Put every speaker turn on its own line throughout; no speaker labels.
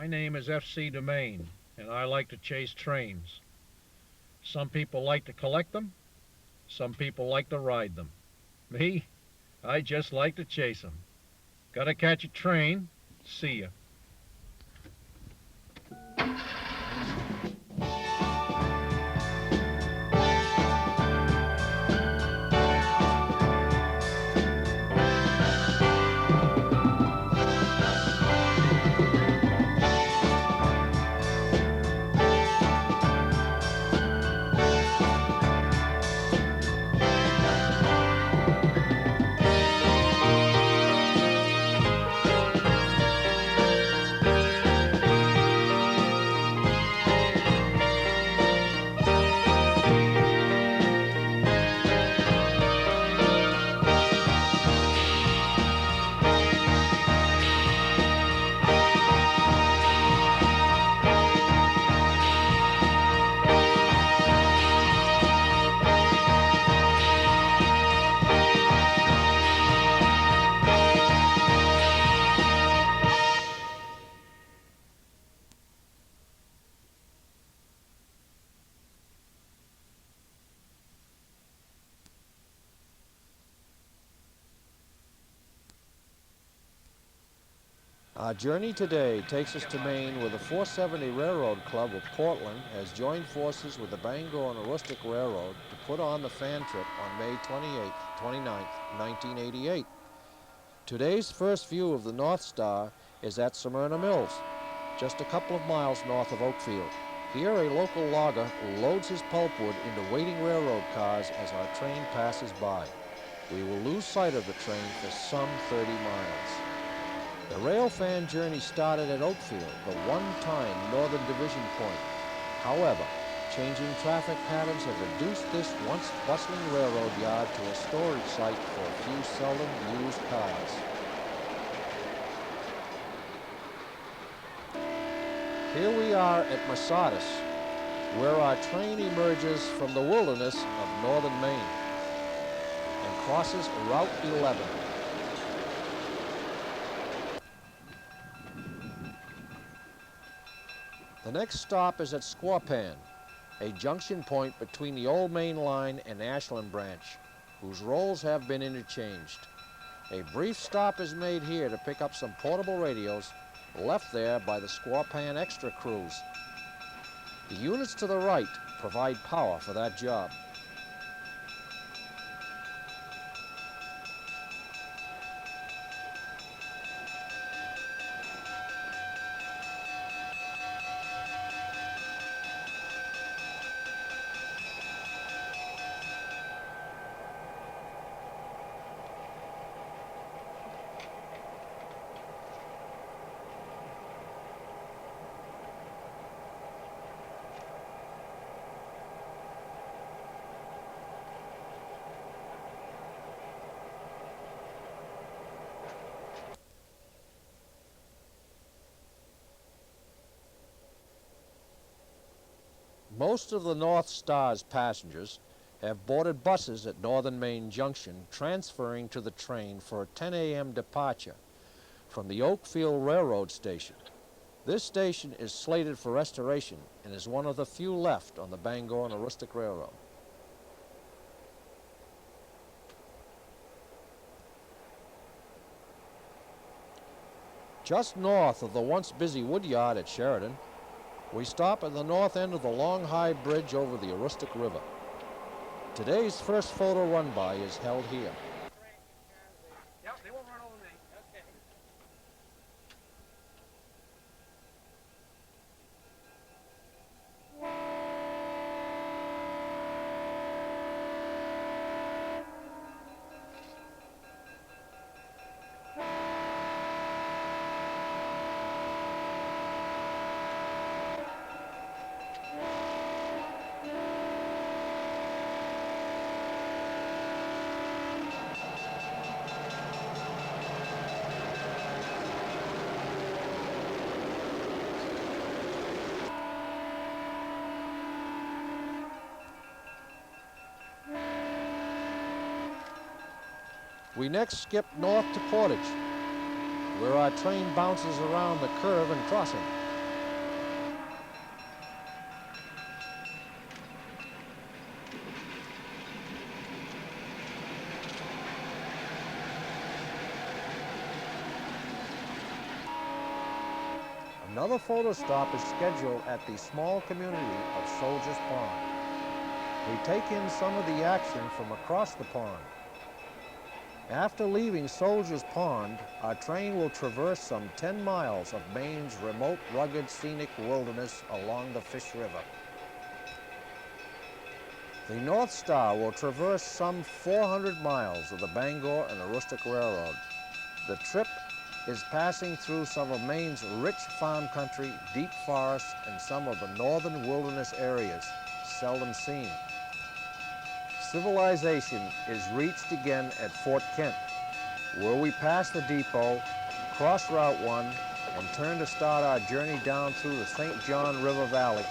My name is F.C. Dumaine, and I like to chase trains. Some people like to collect them, some people like to ride them. Me, I just like to chase them. Gotta catch a train. See ya.
Our journey today takes us to Maine, where the 470 Railroad Club of Portland has joined forces with the Bangor and Aroostook Railroad to put on the fan trip on May 28th, 29th, 1988. Today's first view of the North Star is at Smyrna Mills, just a couple of miles north of Oakfield. Here, a local logger loads his pulpwood into waiting railroad cars as our train passes by. We will lose sight of the train for some 30 miles. The rail fan journey started at Oakfield, the one-time Northern Division point. However, changing traffic patterns have reduced this once bustling railroad yard to a storage site for a few seldom used cars. Here we are at Massadas, where our train emerges from the wilderness of northern Maine and crosses Route 11. The next stop is at Squapan, a junction point between the Old Main Line and Ashland Branch, whose roles have been interchanged. A brief stop is made here to pick up some portable radios left there by the Squapan Extra crews. The units to the right provide power for that job. Most of the North Star's passengers have boarded buses at Northern Maine Junction, transferring to the train for a 10 a.m. departure from the Oakfield Railroad Station. This station is slated for restoration and is one of the few left on the Bangor and Aroostook Railroad. Just north of the once busy woodyard at Sheridan, we stop at the north end of the long high bridge over the Aroostook River. Today's first photo run-by is held here.
Yep, they won't run over me. Okay.
We next skip north to Portage, where our train bounces around the curve and crossing. Another photo stop is scheduled at the small community of Soldiers Pond. We take in some of the action from across the pond. After leaving Soldiers Pond, our train will traverse some 10 miles of Maine's remote, rugged, scenic wilderness along the Fish River. The North Star will traverse some 400 miles of the Bangor and Aroostook Railroad. The trip is passing through some of Maine's rich farm country, deep forests, and some of the northern wilderness areas seldom seen. Civilization is reached again at Fort Kent, where we pass the depot, cross Route 1, and turn to start our journey down through the St. John River Valley.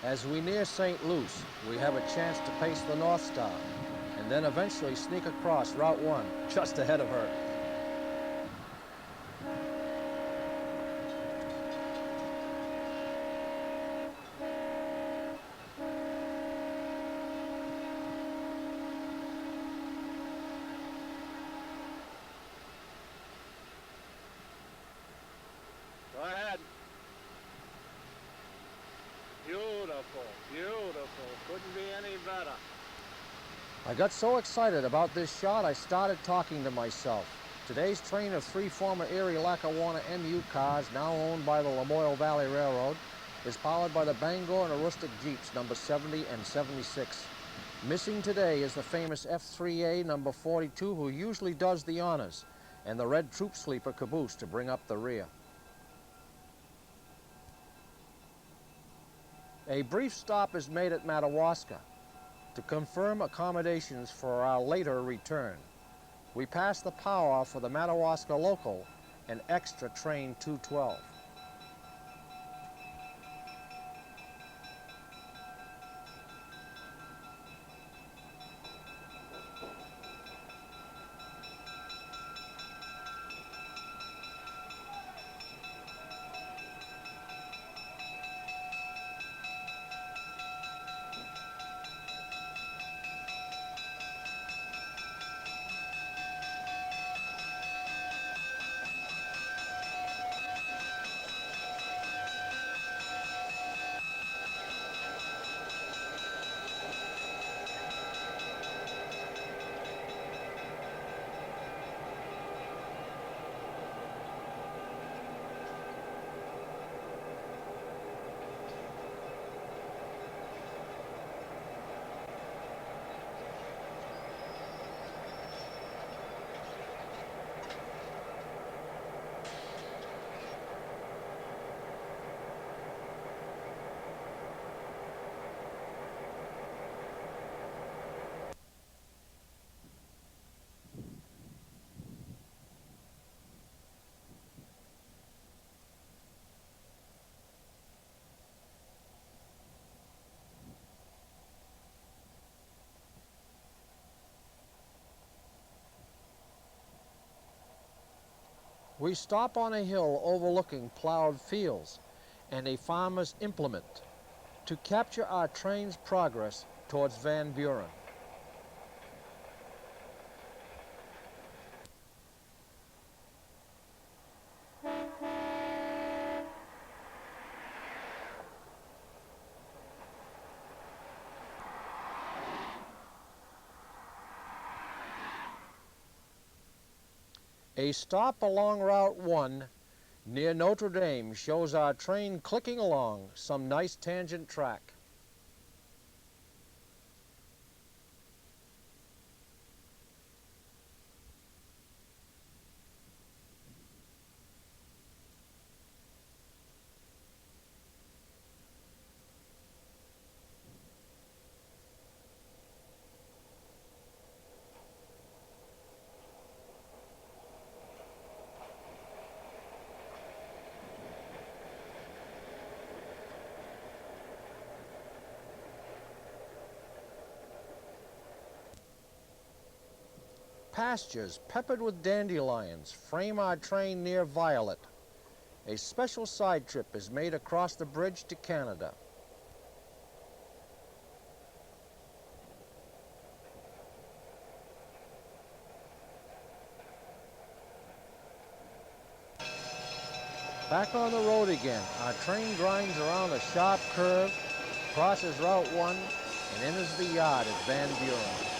As we near St. Luce, we have a chance to pace the North Star, and then eventually sneak across Route 1, just ahead of her.
Go ahead. Beautiful, beautiful. Couldn't be any better.
I got so excited about this shot, I started talking to myself. Today's train of 3 former Erie-Lackawanna MU cars, now owned by the Lamoille Valley Railroad, is powered by the Bangor and Aroostook Jeeps number 70 and 76. Missing today is the famous F3A number 42, who usually does the honors, and the red troop sleeper caboose to bring up the rear. A brief stop is made at Madawaska to confirm accommodations for our later return. We pass the power for the Madawaska local and extra train 212. We stop on a hill overlooking plowed fields and a farmer's implement to capture our train's progress towards Van Buren. A stop along Route 1 near Notre Dame shows our train clicking along some nice tangent track. pastures peppered with dandelions frame our train near Violet. A special side trip is made across the bridge to Canada. Back on the road again, our train grinds around a sharp curve, crosses Route 1, and enters the yard at Van Buren.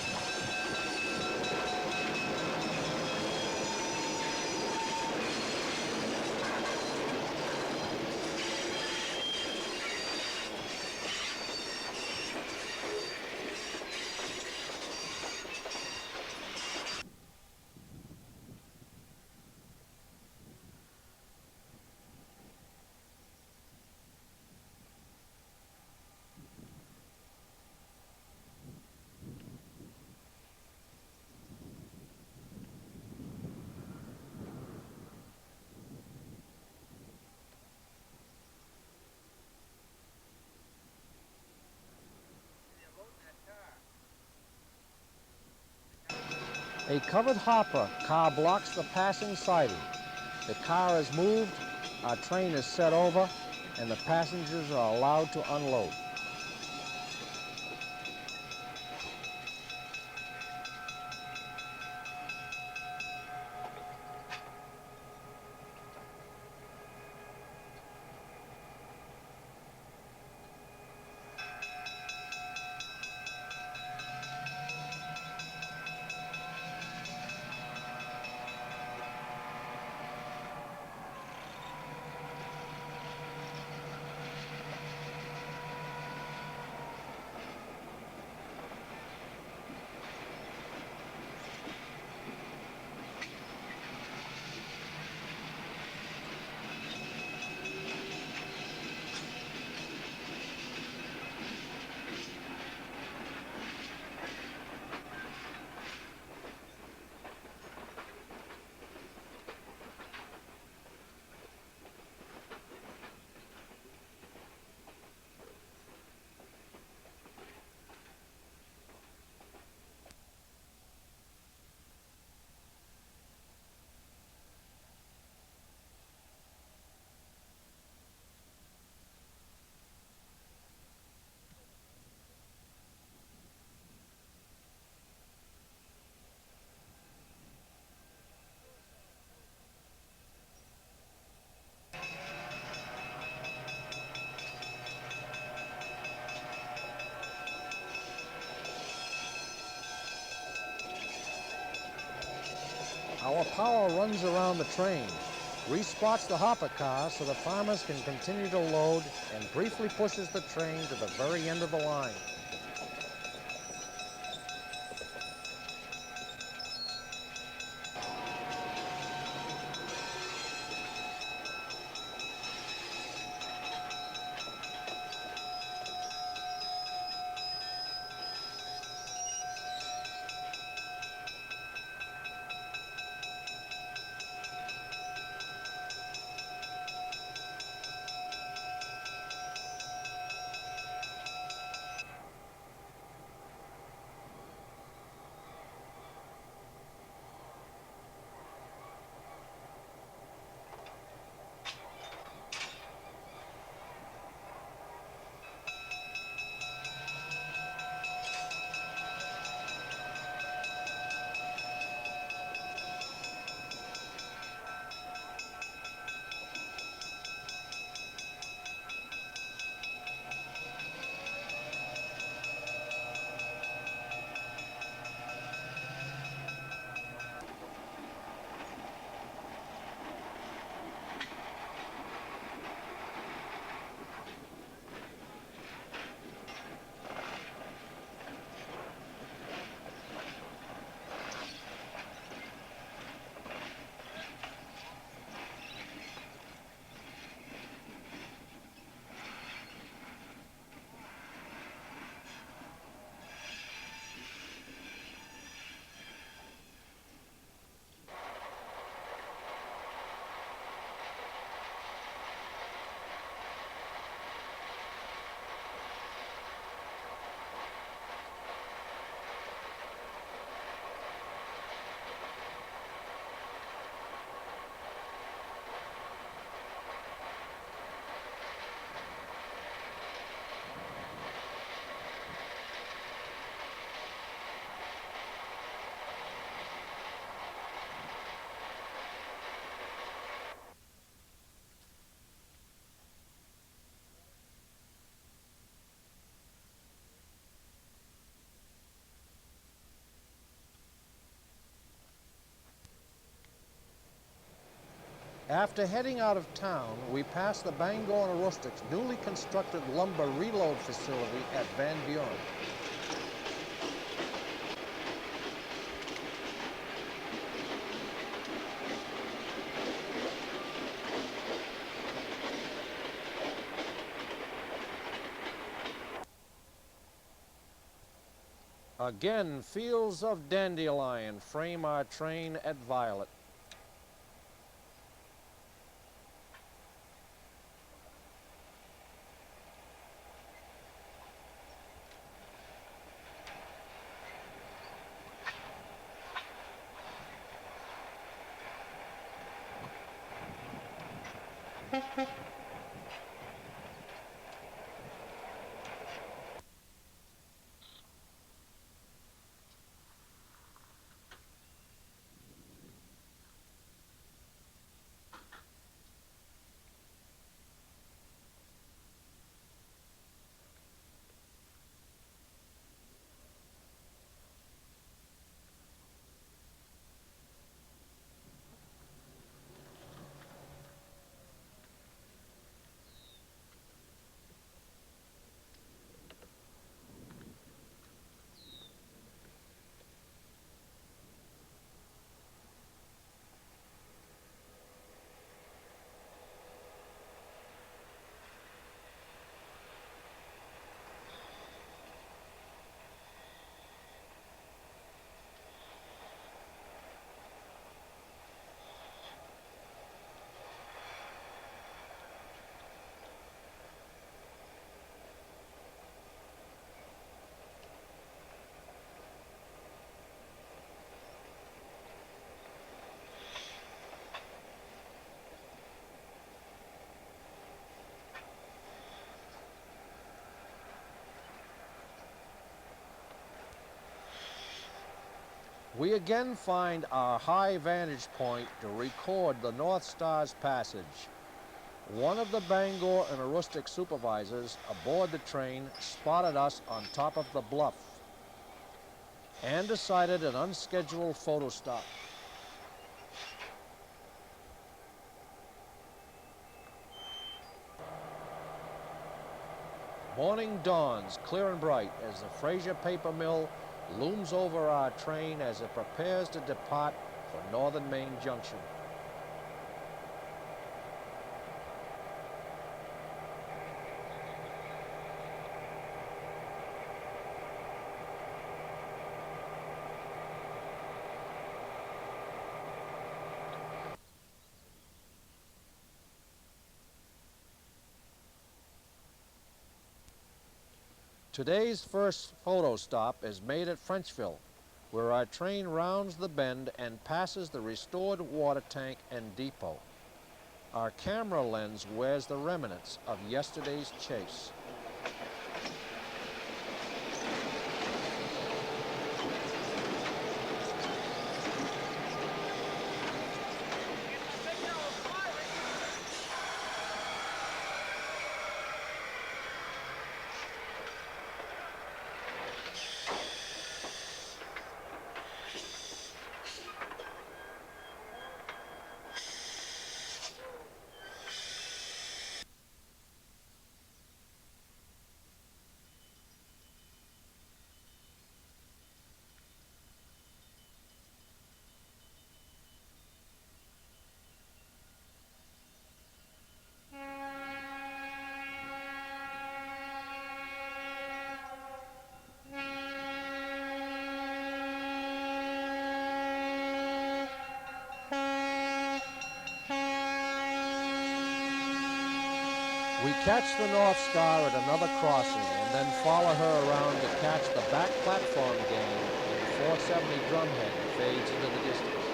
A covered hopper car blocks the passing siding. The car is moved, our train is set over, and the passengers are allowed to unload. Our power runs around the train, respots the hopper car so the farmers can continue to load, and briefly pushes the train to the very end of the line. After heading out of town, we passed the Bangor and Rustic's newly constructed lumber reload facility at Van Buren. Again, fields of dandelion frame our train at Violet. We again find our high vantage point to record the North Star's passage. One of the Bangor and Aroostook supervisors aboard the train spotted us on top of the bluff and decided an unscheduled photo stop. Morning dawns clear and bright as the Fraser paper mill looms over our train as it prepares to depart for Northern Maine Junction. Today's first photo stop is made at Frenchville, where our train rounds the bend and passes the restored water tank and depot. Our camera lens wears the remnants of yesterday's chase. We catch the North Star at another crossing and then follow her around to catch the back platform gain when the 470 drumhead fades into the distance.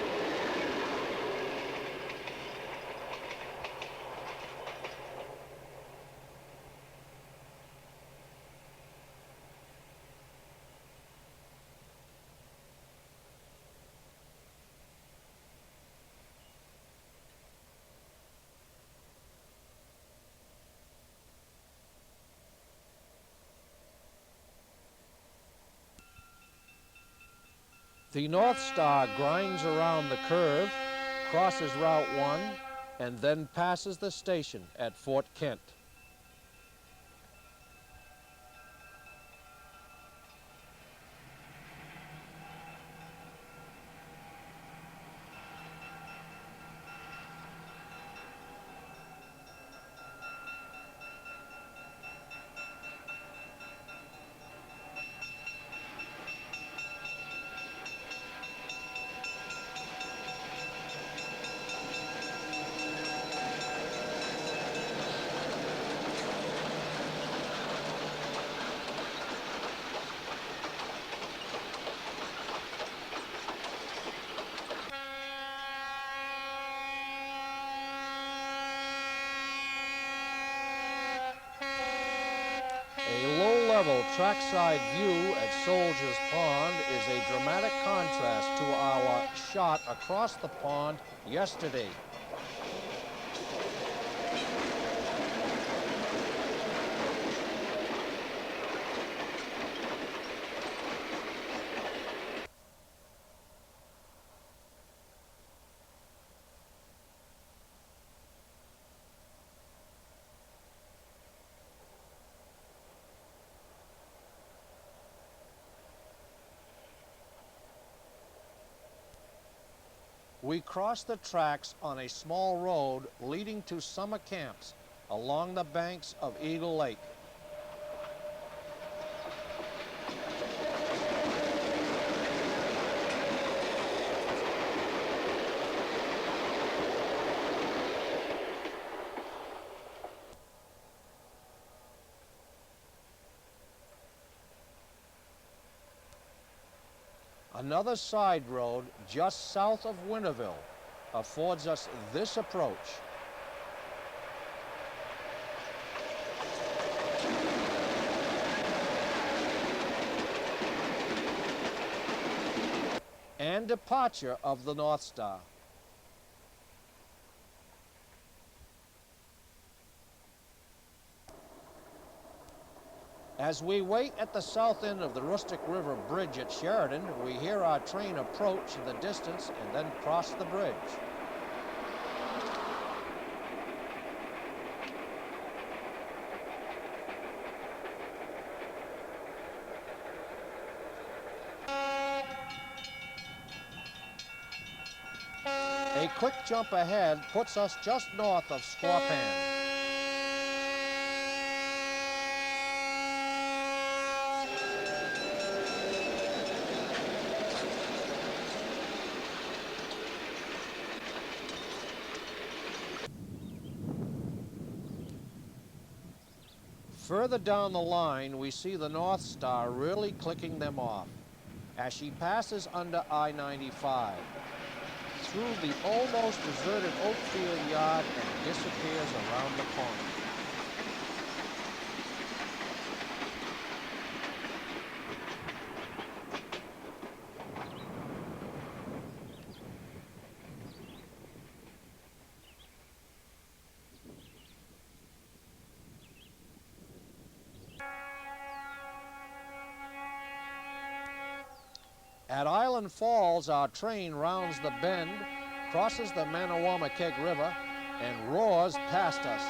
The North Star grinds around the curve, crosses Route 1, and then passes the station at Fort Kent. A low-level trackside view at Soldier's Pond is a dramatic contrast to our shot across the pond yesterday. We crossed the tracks on a small road leading to summer camps along the banks of Eagle Lake. Another side road just south of Winterville affords us this approach. And departure of the North Star. As we wait at the south end of the Rustic River Bridge at Sheridan, we hear our train approach in the distance and then cross the bridge. A quick jump ahead puts us just north of Squaw Pan. Further down the line, we see the North Star really clicking them off as she passes under I-95, through the almost deserted Oakfield yard and disappears around the corner. At Island Falls, our train rounds the bend, crosses the Madawaska River, and roars past us.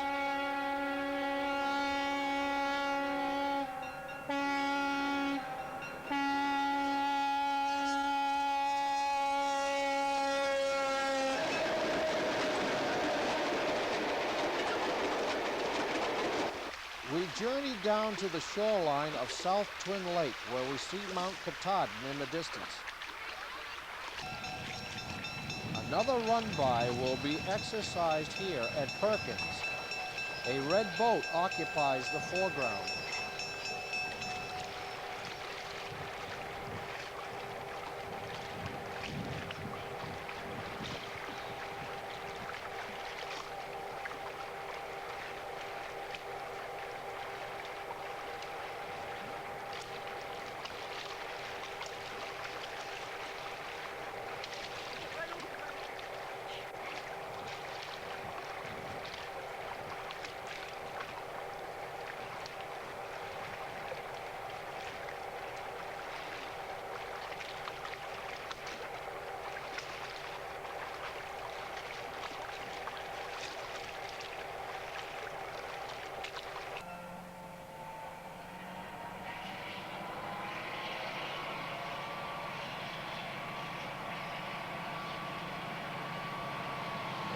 We journey down to the shoreline of South Twin Lake, where we see Mount Katahdin in the distance. Another run-by will be exercised here at Perkins. A red boat occupies the foreground.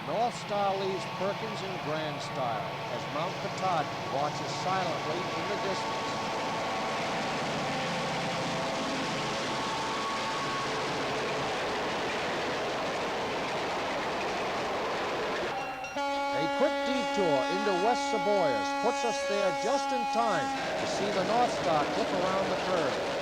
North Star leaves Perkins in grand style as Mount Katahdin watches silently in the distance. A quick detour into West Seboyas puts us there just in time to see the North Star clip around the curve.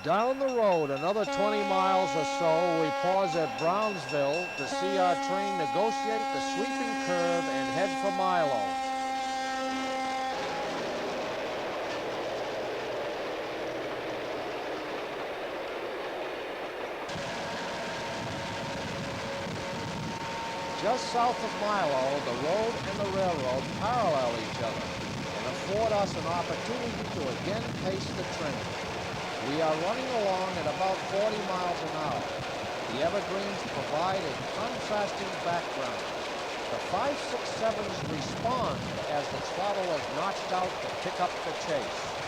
Down the road another 20 miles or so, we pause at Brownsville to see our train negotiate the sweeping curve and head for Milo. Just south of Milo, the road and the railroad parallel each other and afford us an opportunity to again pace the train. We are running along at about 40 miles an hour. The evergreens provide a contrasting background. The 567s respond as the throttle is notched out to pick up the chase.